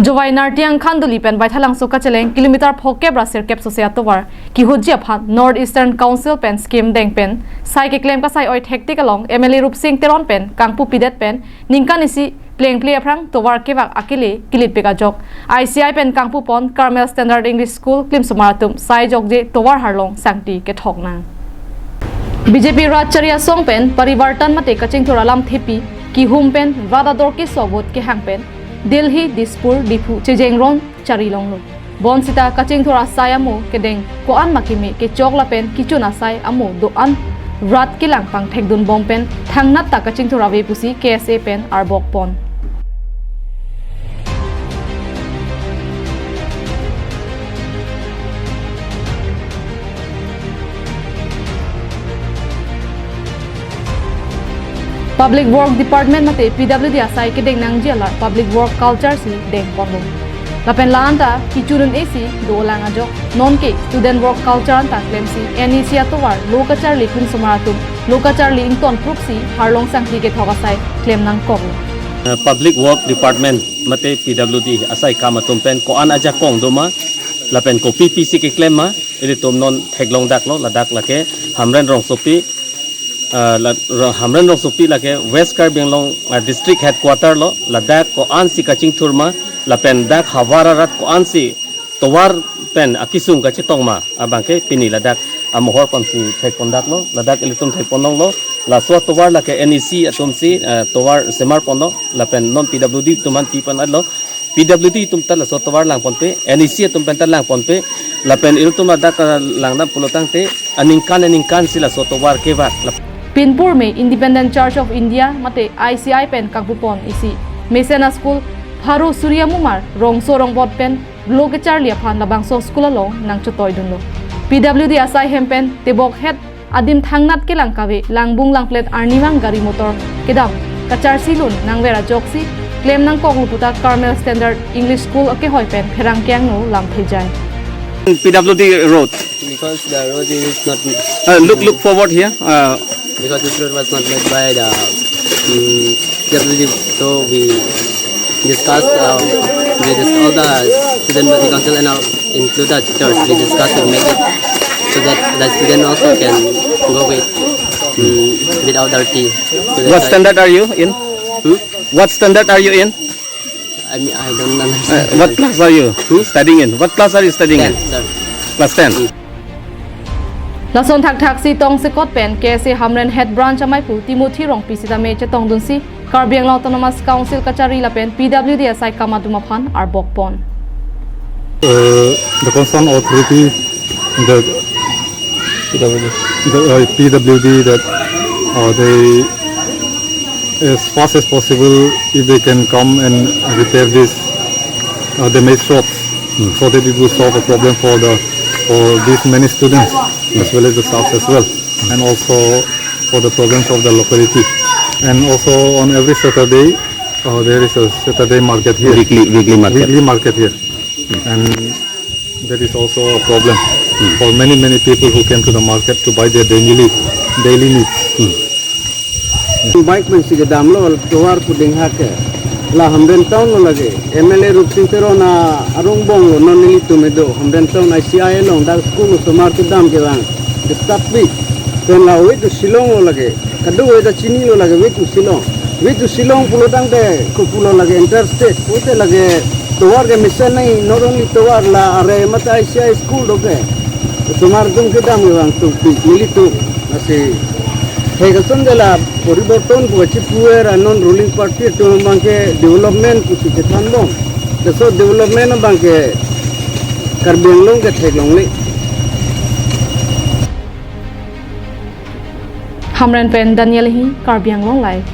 Jowai nartiang khanduli pen baithalang soka cheleng kilometer phoke brasir kep so se atovar ki hujia phat North Eastern Council pen scheme deng pen sai ke claim ka sai oi thekti kalong MLA Rupsing Teron pen kangpu pidet pen ningkan isi playing play aprang tovar kewak akile kilit peka jok ICI pen kangpu pon Carmel Standard English School klim sumaratum sai jok je tovar harlong sangti ke thokna BJP Rajcharia song pen parivartan mate kaching thoralam thepi ki hum pen vadador ke sobot ke hang pen Delhi, Dispur, Dipu, Chejengron, Charilonglo. Bon sita kaching thora sai amo kedeng koan makimi ke chokla pen kichuna sai amo doan rat kilang pang thekdun bom pen thangnat ta kaching thora ve pusi KSA pen arbok pon. Public Work Department mate PWD asai ke deng nang jela Public Work Culture si deng pondong. Lapen laanta kichurun AC do lang ajok non ke Student Work Culture anta claim si NEC atovar lokachar likun sumaratum lokachar li ington group si harlong sangti ke thogasai claim nang kong. Public Work Department mate PWD asai kamatum pen ko an aja kong doma lapen ko PPC ke claim ma ilitum non theglong dak lo ladak lake hamren rong sopi hamran rong sopi lake West Karbinglong district headquarter lo ladak ko ansi kaching thurma lapen dak hawara rat ko ansi towar pen akisung ka chitongma abangke pini ladak amohor pamsi thek pondak lo ladak elitum thek ponong lo la so towar lake NEC atumsi towar semar pono lapen non PWD tuman pipan adlo PWD tumta la so towar lang ponpe NEC tumpen ta lang ponpe lapen iltum ladak langna pulotang te aningkan sila so towar kewak Pinpur में Independent Church of India mate ICI pen kangpupon isi Mesena School Haru Surya Mumar rongso rongbot pen lokachar lia phan labangso school along nang chotoi dunlo PWD asai hempen tebok het adim thangnat ke langkawe langbung langplet arnimang gari motor kedam kachar silun nangwera joksi claim nang kogluputa Carmel Standard English School ake hoi pen pherang kyang no lam thejai PWD road because the road is not look forward here because this road was not made by the PWD, so we discussed with all the student body council and include the church. We discussed to make it so that the student also can go without dirty. So what standard are you in? What standard are you in? I mean, I don't understand. What class are you studying in? What class are you studying in? Sir. Class 10. Lason thak si tong se kot pen KSA Hamren head branch amai pu Timothy rong pisita me che tong dun si Karbiang Autonomous Council kachari la pen PWD asai kamaduma phan arbok pon. The concerned authority, the PWD that they as fast as possible if they can come and repair this the maze shops so that it will solve a problem for these many students as well as the staff as well, and also for the problems of the locality. And also on every Saturday there is a Saturday market here, weekly market here, and that is also a problem for many people who came to the market to buy their daily needs. Baik men sige damlo towar puding hake la hamden town lo lage MLA Rupsing Teron arung bong lo non nili tumedo hamden town ICI long da school so market dam ke bang start week then la we to Shillong lo lage kadu we da chini lo lage we to Shillong pulo dang de ko pulo lage interstate ote lage towar ke mission nahi not only towar la are mata ICI school do ke so mar dum ke dam ke bang to nili to ase Hegason de la poriborton kuachi puer anon ruling party to bangke development kusi ke thanbong so development bangke Karbianglong ke theglong le Hamren pen Daniel hi Karbianglong live